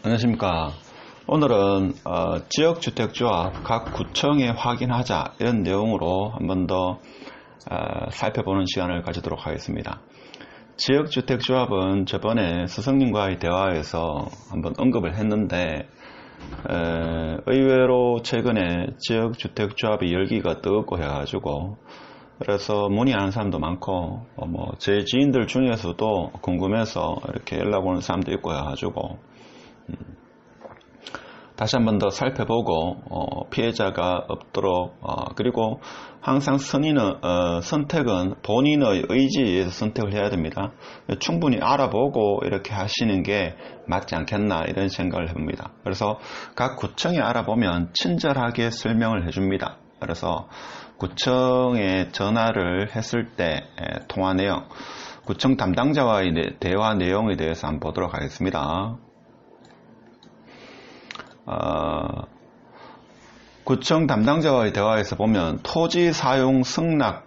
안녕하십니까. 오늘은 지역주택조합 각 구청에 확인하자 이런 내용으로 한 번 더 살펴보는 시간을 가지도록 하겠습니다. 지역주택조합은 저번에 스승님과의 대화에서 한번 언급을 했는데 의외로 최근에 지역주택조합이 열기가 뜨겁고 해가지고 그래서 문의하는 사람도 많고 제 지인들 중에서도 궁금해서 이렇게 연락 오는 사람도 있고 해가지고 다시 한 번 더 살펴보고 피해자가 없도록 그리고 항상 선택은 본인의 의지에 의해서 선택을 해야 됩니다. 충분히 알아보고 이렇게 하시는 게 맞지 않겠나 이런 생각을 해봅니다. 그래서 각 구청에 알아보면 친절하게 설명을 해줍니다. 그래서 구청에 전화를 했을 때 통화 내용, 구청 담당자와의 대화 내용에 대해서 한번 보도록 하겠습니다. 구청 담당자와의 대화에서 보면 토지 사용 승낙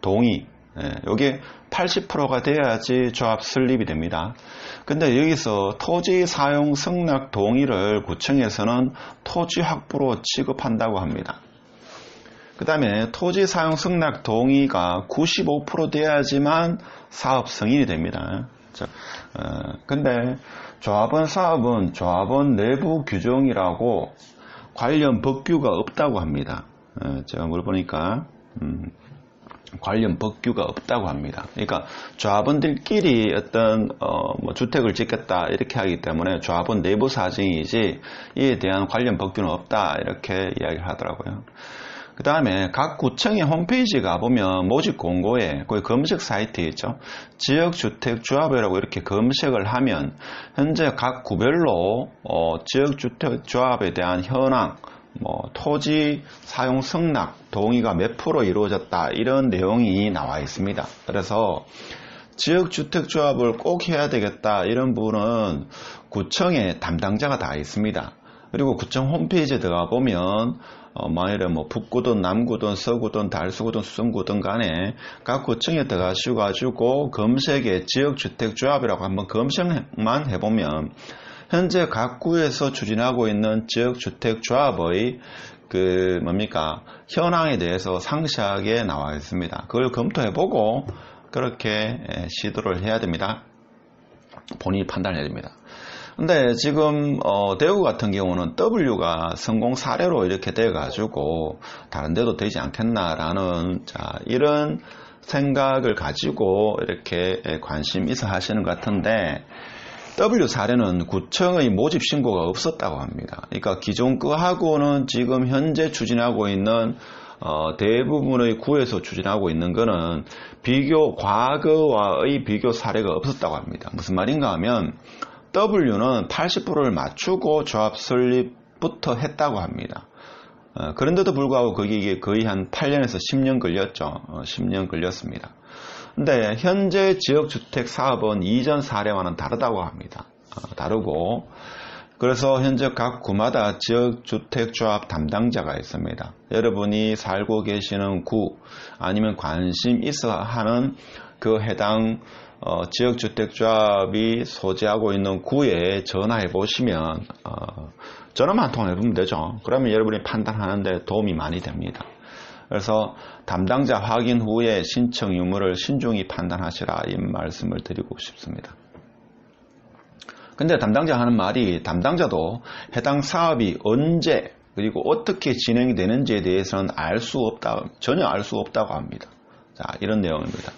동의, 여기 80%가 돼야지 조합 설립이 됩니다. 근데 여기서 토지 사용 승낙 동의를 구청에서는 토지 확보로 취급한다고 합니다. 그 다음에 토지 사용 승낙 동의가 95% 돼야지만 사업 승인이 됩니다. 근데 조합원 내부 규정이라고 관련 법규가 없다고 합니다. 제가 물어보니까 관련 법규가 없다고 합니다. 그러니까 조합원들끼리 어떤 주택을 짓겠다 이렇게 하기 때문에 조합원 내부 사정이지 이에 대한 관련 법규는 없다 이렇게 이야기를 하더라고요. 그 다음에 각 구청의 홈페이지 가보면 모집 공고에 거기 검색 사이트 있죠. 지역주택조합이라고 이렇게 검색을 하면 현재 각 구별로 지역주택조합에 대한 현황, 토지 사용 승낙 동의가 몇 프로 이루어졌다 이런 내용이 나와 있습니다. 그래서 지역주택조합을 꼭 해야 되겠다 이런 분은 구청에 담당자가 다 있습니다. 그리고 구청 홈페이지에 들어가 보면 만일에 북구든 남구든 서구든 달서구든 수성구든 간에 각 구청에 들어가시고 검색에 지역주택조합이라고 한번 검색만 해보면 현재 각 구에서 추진하고 있는 지역주택조합의 현황에 대해서 상세하게 나와 있습니다. 그걸 검토해보고 그렇게 시도를 해야 됩니다. 본인이 판단해야 됩니다. 근데 지금 대구 같은 경우는 W가 성공 사례로 이렇게 돼가지고 다른 데도 되지 않겠나라는 이런 생각을 가지고 이렇게 관심 있어 하시는 것 같은데 W 사례는 구청의 모집 신고가 없었다고 합니다. 그러니까 기존 거하고는 지금 현재 추진하고 있는 대부분의 구에서 추진하고 있는 거는 과거와의 비교 사례가 없었다고 합니다. 무슨 말인가 하면 W는 80%를 맞추고 조합 설립부터 했다고 합니다. 그런데도 불구하고 이게 거의 한 8년에서 10년 걸렸죠. 10년 걸렸습니다. 근데 현재 지역주택 사업은 이전 사례와는 다르다고 합니다. 다르고 그래서 현재 각 구마다 지역주택조합 담당자가 있습니다. 여러분이 살고 계시는 구 아니면 관심 있어 하는 그 해당 지역주택조합이 소재하고 있는 구에 전화해 보시면 전화만 통해 보면 되죠. 그러면 여러분이 판단하는데 도움이 많이 됩니다. 그래서 담당자 확인 후에 신청 유무를 신중히 판단하시라 이 말씀을 드리고 싶습니다. 근데 담당자 하는 말이 담당자도 해당 사업이 언제 그리고 어떻게 진행이 되는지에 대해서는 전혀 알 수 없다고 합니다. 이런 내용입니다.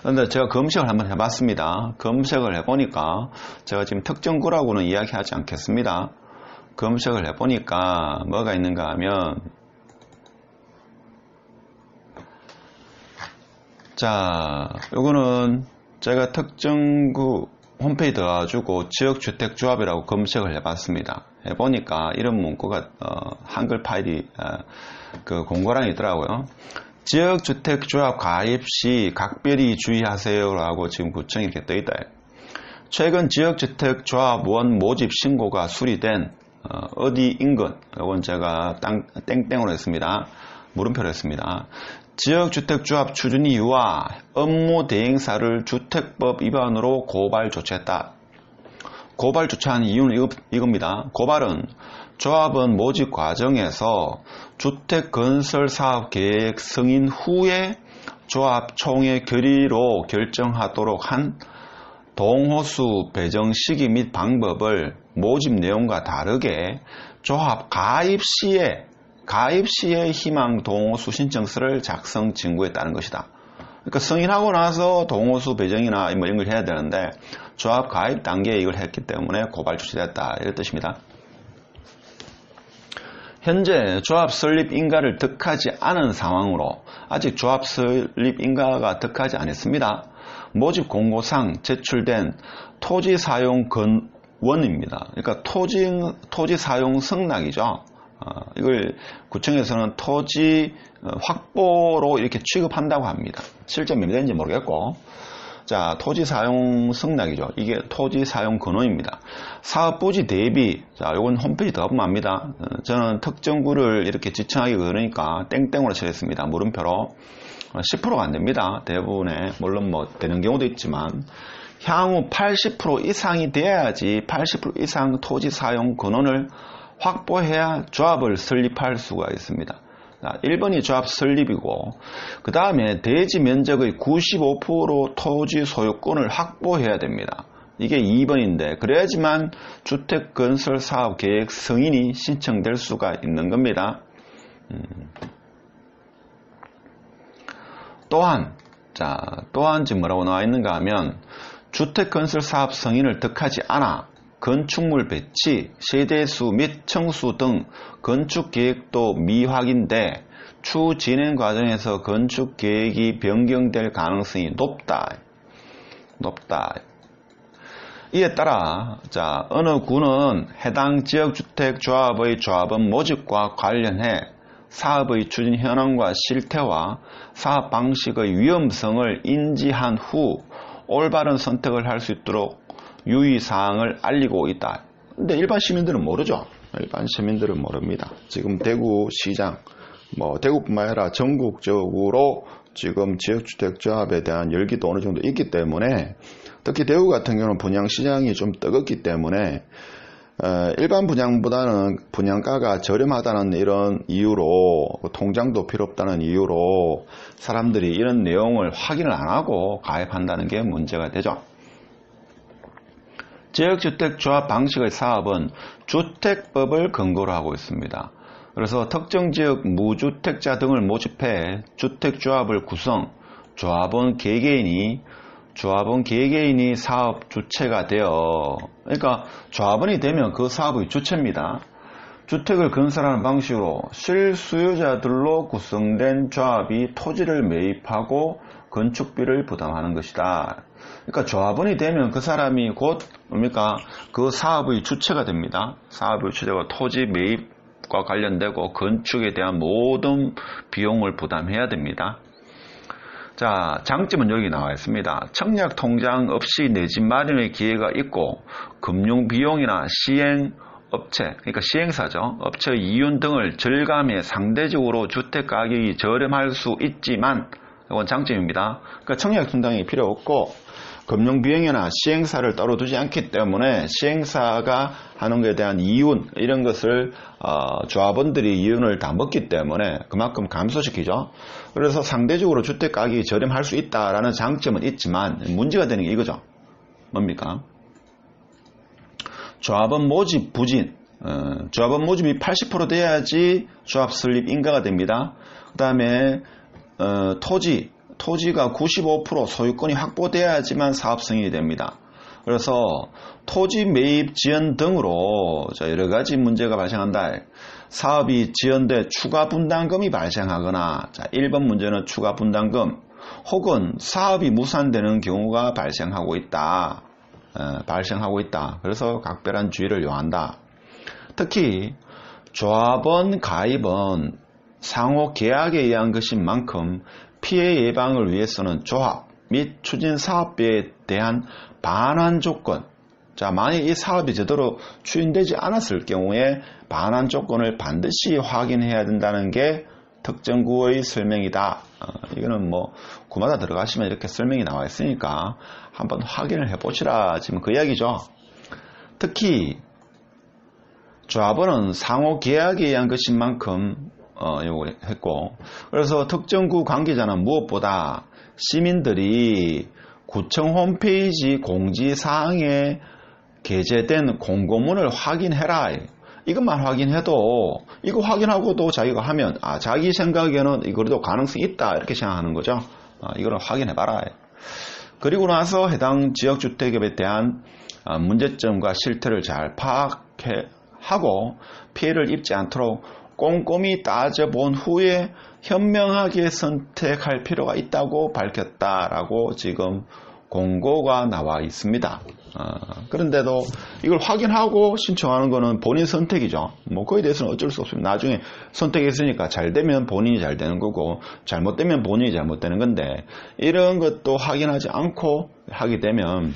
그런데 제가 검색을 한번 해봤습니다. 검색을 해보니까 제가 지금 특정 구라고는 이야기하지 않겠습니다. 검색을 해보니까 뭐가 있는가 하면 요거는 제가 특정구 홈페이지 들어가지고 지역주택조합이라고 검색을 해봤습니다. 해보니까 이런 문구가 한글 파일이 공고란에 있더라고요. 지역주택조합 가입 시 각별히 주의하세요라고 지금 구청이 이렇게 떠있다. 최근 지역주택조합원 모집 신고가 수리된 어디 인근, 이건 제가 땡땡으로 했습니다. 물음표로 했습니다. 지역주택조합 추진 이유와 업무 대행사를 주택법 위반으로 고발 조치했다. 고발 주최한 이유는 이겁니다. 고발은 조합원 모집 과정에서 주택건설사업계획 승인 후에 조합 총회 결의로 결정하도록 한 동호수 배정 시기 및 방법을 모집 내용과 다르게 조합 가입 시에 희망 동호수 신청서를 작성 진구했다는 것이다. 그러니까 승인하고 나서 동호수 배정이나 뭐 이런 걸 해야 되는데 조합 가입 단계에 이걸 했기 때문에 고발 출시됐다, 이런 뜻입니다. 현재 조합 설립 인가를 득하지 않은 상황으로 아직 조합 설립 인가가 득하지 않았습니다. 모집 공고상 제출된 토지 사용 건원입니다. 그러니까 토지 사용 승낙이죠. 이걸 구청에서는 토지 확보로 이렇게 취급한다고 합니다. 실제 몇 년인지 모르겠고, 자, 토지 사용 승낙이죠. 이게 토지 사용 근원입니다. 사업 부지 대비, 자, 요건 홈페이지 들어가보면 압니다. 저는 특정구를 이렇게 지청하기 그러니까 땡땡으로 칠했습니다. 물음표로. 10%가 안 됩니다. 대부분에. 물론 뭐 되는 경우도 있지만, 향후 80% 이상이 돼야지 80% 이상 토지 사용 근원을 확보해야 조합을 설립할 수가 있습니다. 1번이 조합 설립이고, 그 다음에 대지 면적의 95% 토지 소유권을 확보해야 됩니다. 이게 2번인데, 그래야지만 주택건설사업계획 승인이 신청될 수가 있는 겁니다. 또한 지금 뭐라고 나와 있는가 하면, 주택건설사업 승인을 득하지 않아 건축물 배치, 세대수 및 층수 등 건축계획도 미확인돼 추후 진행 과정에서 건축계획이 변경될 가능성이 높다. 이에 따라 어느 구는 해당 지역주택조합의 조합원 모집과 관련해 사업의 추진 현황과 실태와 사업 방식의 위험성을 인지한 후 올바른 선택을 할 수 있도록 유의사항을 알리고 있다. 근데 일반 시민들은 모르죠. 일반 시민들은 모릅니다. 지금 대구시장, 대구뿐만 아니라 전국적으로 지금 지역주택조합에 대한 열기도 어느 정도 있기 때문에, 특히 대구 같은 경우는 분양시장이 좀 뜨겁기 때문에 일반 분양보다는 분양가가 저렴하다는 이런 이유로, 통장도 필요 없다는 이유로 사람들이 이런 내용을 확인을 안 하고 가입한다는 게 문제가 되죠. 지역주택조합 방식의 사업은 주택법을 근거로 하고 있습니다. 그래서 특정 지역 무주택자 등을 모집해 주택조합을 구성, 조합원 개개인이 사업 주체가 되어, 그러니까 조합원이 되면 그 사업의 주체입니다. 주택을 건설하는 방식으로 실수요자들로 구성된 조합이 토지를 매입하고 건축비를 부담하는 것이다. 그러니까 조합원이 되면 그 사람이 곧 그 사업의 주체가 됩니다. 사업의 주체가 토지 매입과 관련되고 건축에 대한 모든 비용을 부담해야 됩니다. 자, 장점은 여기 나와 있습니다. 청약 통장 없이 내 집 마련의 기회가 있고, 금융 비용이나 그러니까 시행사죠. 업체 이윤 등을 절감해 상대적으로 주택 가격이 저렴할 수 있지만, 이건 장점입니다. 그러니까 청약 통장이 필요 없고, 금융 비용이나 시행사를 따로 두지 않기 때문에 시행사가 하는 것에 대한 이윤, 이런 것을 조합원들이 이윤을 다 먹기 때문에 그만큼 감소시키죠. 그래서 상대적으로 주택 가격이 저렴할 수 있다라는 장점은 있지만, 문제가 되는 게 이거죠. 뭡니까? 조합원 모집 부진, 조합원 모집이 80% 돼야지 조합 설립 인가가 됩니다. 그 다음에 토지가 95% 소유권이 확보돼야지만 사업 승인이 됩니다. 그래서 토지 매입 지연 등으로 여러 가지 문제가 발생한다. 사업이 지연돼 추가 분담금이 발생하거나, 1번 문제는 추가 분담금, 혹은 사업이 무산되는 경우가 발생하고 있다. 그래서 각별한 주의를 요한다. 특히 조합원 가입은 상호 계약에 의한 것인 만큼 피해 예방을 위해서는 조합 및 추진 사업비에 대한 반환 조건, 만약 이 사업이 제대로 추진되지 않았을 경우에 반환 조건을 반드시 확인해야 된다는 게 특정구의 설명이다. 이거는 구마다 들어가시면 이렇게 설명이 나와 있으니까 한번 확인을 해보시라, 지금 그 이야기죠. 특히 조합원은 상호 계약에 의한 것인 만큼 요걸 했고, 그래서 특정구 관계자는 무엇보다 시민들이 구청 홈페이지 공지사항에 게재된 공고문을 확인해라. 이것만 확인해도, 이거 확인하고도 자기가 하면 자기 생각에는 이거도 가능성이 있다 이렇게 생각하는 거죠. 이거를 확인해봐라. 그리고 나서 해당 지역주택에 대한 문제점과 실태를 잘 파악하고 피해를 입지 않도록 꼼꼼히 따져본 후에 현명하게 선택할 필요가 있다고 밝혔다라고 지금 공고가 나와 있습니다. 그런데도 이걸 확인하고 신청하는 거는 본인 선택이죠. 뭐 거기에 대해서는 어쩔 수 없습니다. 나중에 선택했으니까 잘 되면 본인이 잘 되는 거고 잘못되면 본인이 잘못되는 건데, 이런 것도 확인하지 않고 하게 되면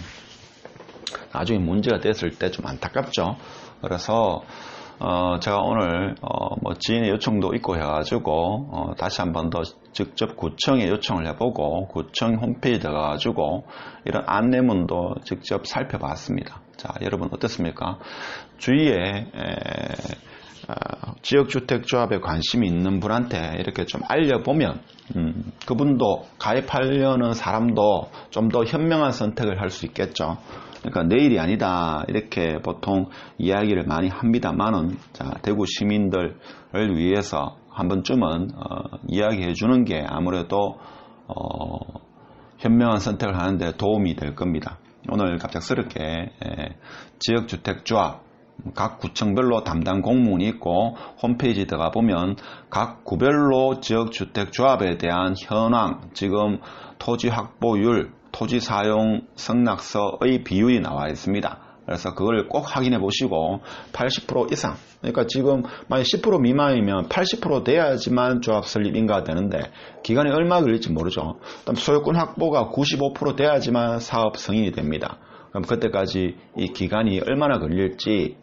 나중에 문제가 됐을 때 좀 안타깝죠. 그래서 제가 오늘 뭐 지인의 요청도 있고 해가지고 다시 한번 더 직접 구청에 요청을 해보고 구청 홈페이지에 들어가가지고 이런 안내문도 직접 살펴봤습니다. 자, 여러분 어떻습니까? 주위에 지역주택조합에 관심이 있는 분한테 이렇게 좀 알려보면 그분도 가입하려는 사람도 좀 더 현명한 선택을 할 수 있겠죠. 그러니까 내일이 아니다 이렇게 보통 이야기를 많이 합니다만은, 자, 대구 시민들을 위해서 한 번쯤은 이야기해 주는 게 아무래도 현명한 선택을 하는데 도움이 될 겁니다. 오늘 갑작스럽게 지역주택조합 각 구청별로 담당 공무원이 있고 홈페이지에 들어가 보면 각 구별로 지역주택조합에 대한 현황, 지금 토지 확보율, 토지 사용 승낙서의 비율이 나와 있습니다. 그래서 그걸 꼭 확인해 보시고 80% 이상, 그러니까 지금 만약 10% 미만이면 80% 돼야지만 조합 설립 인가가 되는데 기간이 얼마 걸릴지 모르죠. 그다음 소유권 확보가 95% 돼야지만 사업 승인이 됩니다. 그럼 그때까지 이 기간이 얼마나 걸릴지,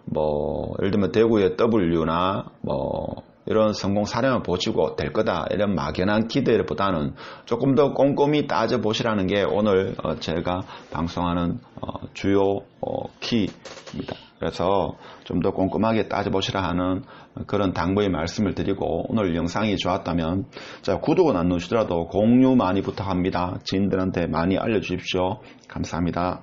뭐 예를 들면 대구의 W나 뭐 이런 성공 사례만 보시고 될 거다 이런 막연한 기대보다는 조금 더 꼼꼼히 따져보시라는 게 오늘 제가 방송하는 주요 키입니다. 그래서 좀 더 꼼꼼하게 따져보시라 하는 그런 당부의 말씀을 드리고, 오늘 영상이 좋았다면 구독은 안 누르시더라도 공유 많이 부탁합니다. 지인들한테 많이 알려주십시오. 감사합니다.